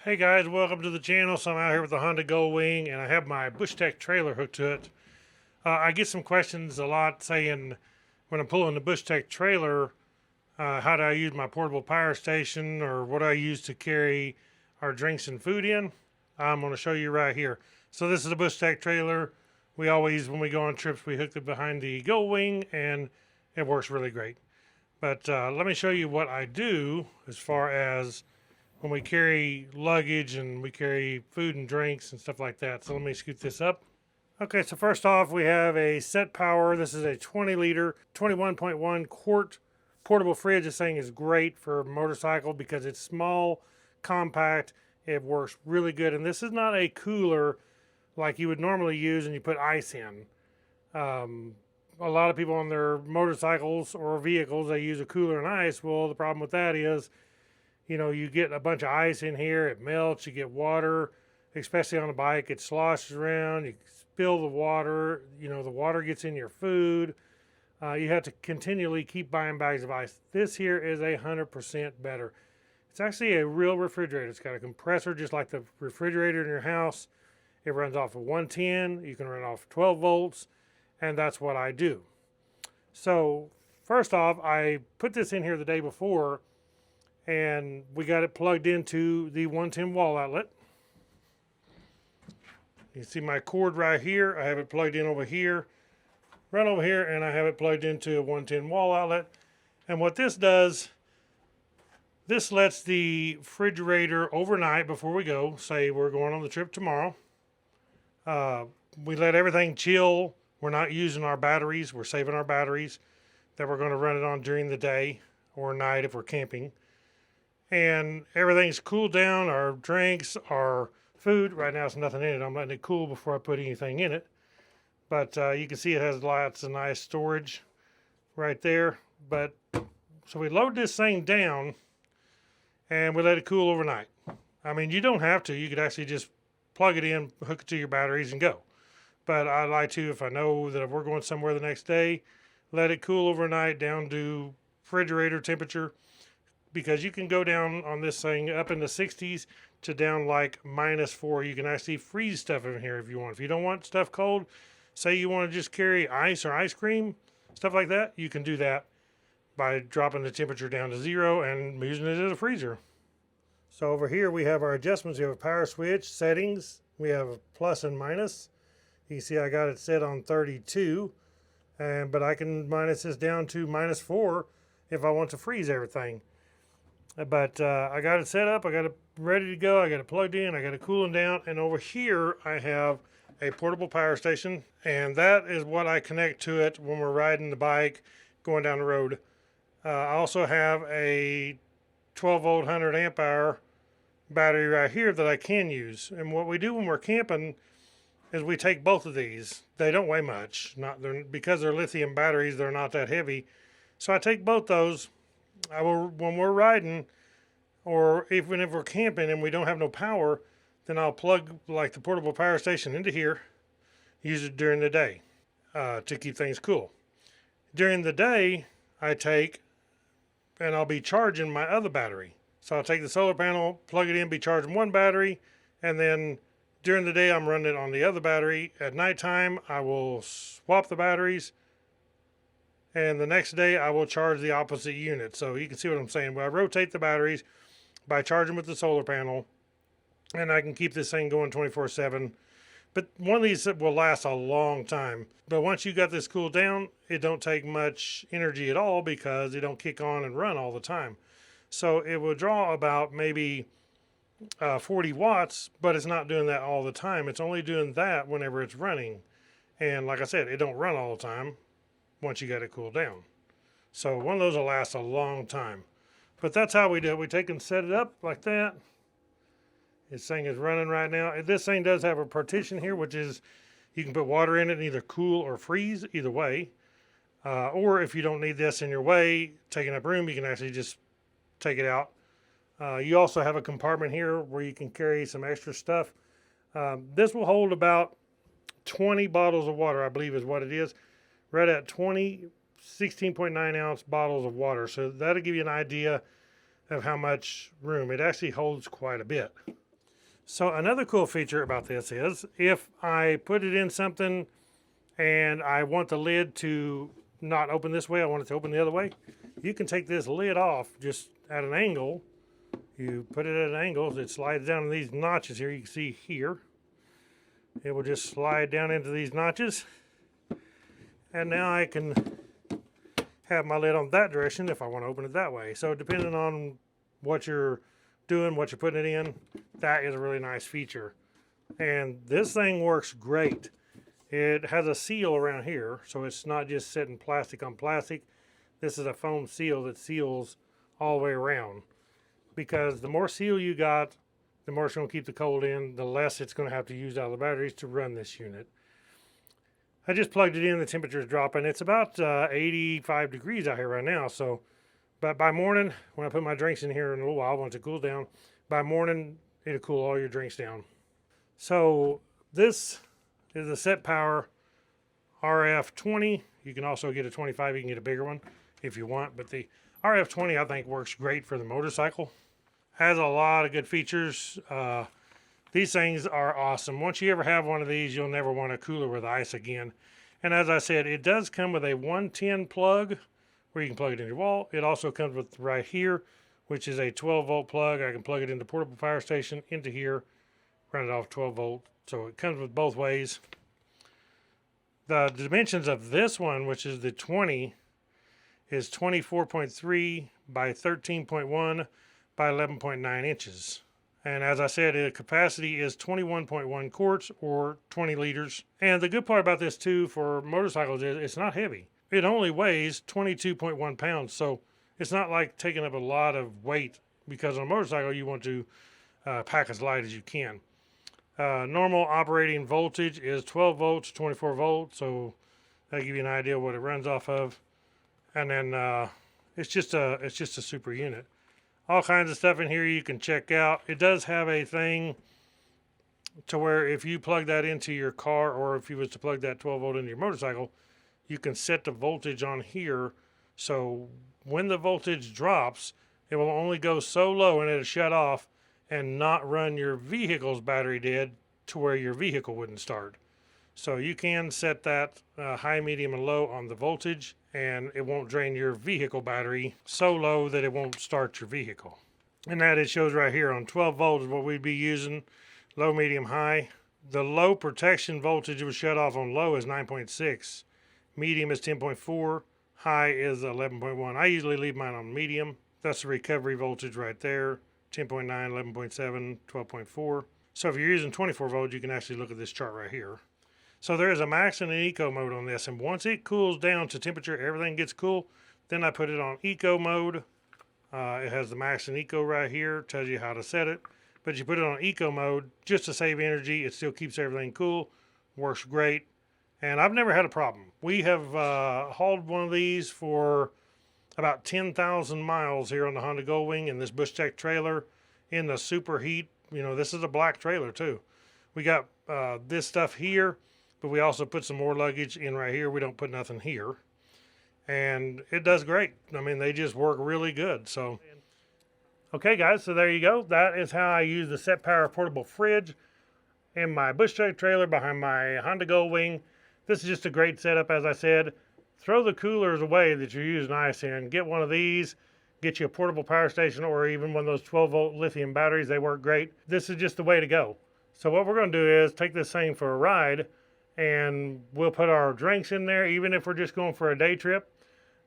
Hey guys, welcome to the channel. So I'm out here with the Honda Goldwing and I have my BushTech trailer hooked to it. I get some questions a lot saying when I'm pulling the BushTech trailer, how do I use my portable power station or what do I use to carry our drinks and food in? I'm going to show you right here. So this is a BushTech trailer. We always, when we go on trips, we hook it behind the Goldwing and it works really great. But let me show you what I do as far as when we carry luggage and we carry food and drinks and stuff like that. So let me scoot this up. Okay, so first off, we have a SetPower. This is a 20 liter, 21.1 quart portable fridge. This thing is great for a motorcycle because it's small, compact. It works really good. And this is not a cooler like you would normally use and you put ice in. A lot of people on their motorcycles or vehicles, they use a cooler and ice. Well, the problem with that is, you get a bunch of ice in here, it melts, you get water, especially on a bike, it sloshes around, you spill the water, the water gets in your food. You have to continually keep buying bags of ice. This here is 100% better. It's actually a real refrigerator. It's got a compressor just like the refrigerator in your house. It runs off of 110, you can run off 12 volts, and that's what I do. So first off, I put this in here the day before and we got it plugged into the 110 wall outlet. You see my cord right here. I have it plugged in over here, right over here, and I have it plugged into a 110 wall outlet. And what this does, this lets the refrigerator overnight before we go. Say we're going on the trip tomorrow. We let everything chill. We're not using our batteries. We're saving our batteries that we're going to run it on during the day or night if we're camping. And everything's cooled down, our drinks, our food. Right now it's nothing in it. I'm letting it cool before I put anything in it. But you can see it has lots of nice storage right there. But so we load this thing down and we let it cool overnight. I mean, you don't have to. You could actually just plug it in, hook it to your batteries and go. But I like to, if I know that if we're going somewhere the next day, let it cool overnight down to refrigerator temperature. Because you can go down on this thing up in the 60s to down like -4. You can actually freeze stuff in here if you want. If you don't want stuff cold, say you want to just carry ice or ice cream, stuff like that, you can do that by dropping the temperature down to 0 and using it as a freezer. So over here we have our adjustments. We have a power switch, settings, we have a plus and minus. You can see I got it set on 32, but I can minus this down to -4 if I want to freeze everything. But I got it set up, I got it ready to go, I got it plugged in, I got it cooling down, and over here I have a portable power station, and that is what I connect to it when we're riding the bike, going down the road. I also have a 12 volt 100 amp hour battery right here that I can use. And what we do when we're camping is we take both of these. They don't weigh much, because they're lithium batteries, they're not that heavy. So I take both those. When we're riding, or even if we're camping and we don't have no power, then I'll plug like the portable power station into here, use it during the day to keep things cool. During the day, I take and I'll be charging my other battery. So I'll take the solar panel, plug it in, be charging one battery, and then during the day I'm running it on the other battery. At nighttime, I will swap the batteries, and the next day I will charge the opposite unit. So you can see what I'm saying. Well, I rotate the batteries by charging with the solar panel, and I can keep this thing going 24/7. But one of these will last a long time. But once you got this cooled down, it don't take much energy at all because it don't kick on and run all the time. So it will draw about maybe 40 watts, but it's not doing that all the time. It's only doing that whenever it's running. And like I said, it don't run all the time once you got it cooled down. So one of those will last a long time. But that's how we do it. We take and set it up like that. This thing is running right now. This thing does have a partition here, which is you can put water in it and either cool or freeze, either way. Or if you don't need this in your way, taking up room, you can actually just take it out. You also have a compartment here where you can carry some extra stuff. This will hold about 20 bottles of water, I believe is what it is. Right at 20 16.9 ounce bottles of water. So that'll give you an idea of how much room. It actually holds quite a bit. So another cool feature about this is if I put it in something and I want the lid to not open this way, I want it to open the other way, you can take this lid off just at an angle. You put it at an angle, it slides down in these notches here. You can see here. It will just slide down into these notches. And now I can have my lid on that direction if I want to open it that way. So depending on what you're doing, what you're putting it in, that is a really nice feature. And this thing works great. It has a seal around here, so it's not just sitting plastic on plastic. This is a foam seal that seals all the way around. Because the more seal you got, the more it's going to keep the cold in, the less it's going to have to use out of the batteries to run this unit. I just plugged it in, the temperature is dropping. It's about 85 degrees out here right now. So, but by morning, when I put my drinks in here in a little while, once it cools down, by morning, it'll cool all your drinks down. So this is a SetPower RF20. You can also get a 25, you can get a bigger one if you want, but the RF20 I think works great for the motorcycle. Has a lot of good features. These things are awesome. Once you ever have one of these, you'll never want a cooler with ice again. And as I said, it does come with a 110 plug where you can plug it in your wall. It also comes with right here, which is a 12-volt plug. I can plug it into portable power station, into here, run it off 12 volt. So it comes with both ways. The dimensions of this one, which is the 20, is 24.3 by 13.1 by 11.9 inches. And as I said, the capacity is 21.1 quarts or 20 liters. And the good part about this too for motorcycles is it's not heavy. It only weighs 22.1 pounds. So it's not like taking up a lot of weight, because on a motorcycle you want to pack as light as you can. Normal operating voltage is 12 volts, 24 volts. So that'll give you an idea what it runs off of. And then it's just a super unit. All kinds of stuff in here you can check out. It does have a thing to where if you plug that into your car, or if you was to plug that 12 volt into your motorcycle, you can set the voltage on here. So when the voltage drops, it will only go so low and it'll shut off and not run your vehicle's battery dead to where your vehicle wouldn't start. So you can set that high, medium, and low on the voltage, and it won't drain your vehicle battery so low that it won't start your vehicle. And that it shows right here on 12 volts is what we'd be using, low, medium, high. The low protection voltage it was shut off on low is 9.6, medium is 10.4, high is 11.1. I usually leave mine on medium. That's the recovery voltage right there, 10.9, 11.7, 12.4. So if you're using 24 volts, you can actually look at this chart right here. So there is a max and an eco mode on this, and once it cools down to temperature, everything gets cool, then I put it on eco mode. It has the max and eco right here, tells you how to set it, but you put it on eco mode just to save energy. It still keeps everything cool, works great, and I've never had a problem. We have hauled one of these for about 10,000 miles here on the Honda Goldwing in this Bush Tech trailer in the super heat. You know, this is a black trailer too. We got this stuff here, but we also put some more luggage in right here. We don't put nothing here. And it does great. I mean, they just work really good. So, okay guys, so there you go. That is how I use the SetPower portable fridge in my Bush Tech trailer behind my Honda Goldwing. This is just a great setup, as I said. Throw the coolers away that you're using ice in. Get one of these. Get you a portable power station, or even one of those 12 volt lithium batteries. They work great. This is just the way to go. So what we're going to do is take this thing for a ride, and we'll put our drinks in there. Even if we're just going for a day trip,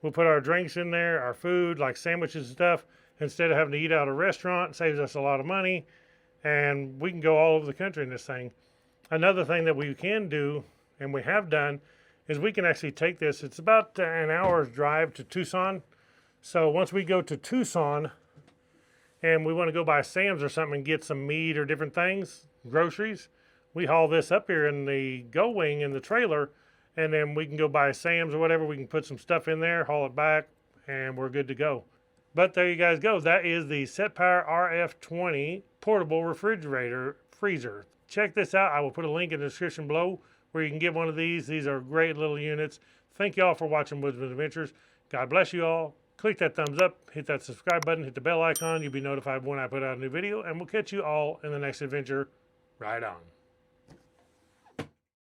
we'll put our drinks in there, our food like sandwiches and stuff. Instead of having to eat out at a restaurant, it saves us a lot of money, and we can go all over the country in this thing. Another thing that we can do, and we have done, is we can actually take this. It's about an hour's drive to Tucson. So once we go to Tucson and we want to go by Sam's or something and get some meat or different things, groceries, we haul this up here in the Goldwing in the trailer, and then we can go by Sam's or whatever. We can put some stuff in there, haul it back, and we're good to go. But there you guys go. That is the SetPower RF20 portable refrigerator freezer. Check this out. I will put a link in the description below where you can get one of these. These are great little units. Thank you all for watching Woodzman Adventures. God bless you all. Click that thumbs up, hit that subscribe button, hit the bell icon. You'll be notified when I put out a new video, and we'll catch you all in the next adventure. Right on.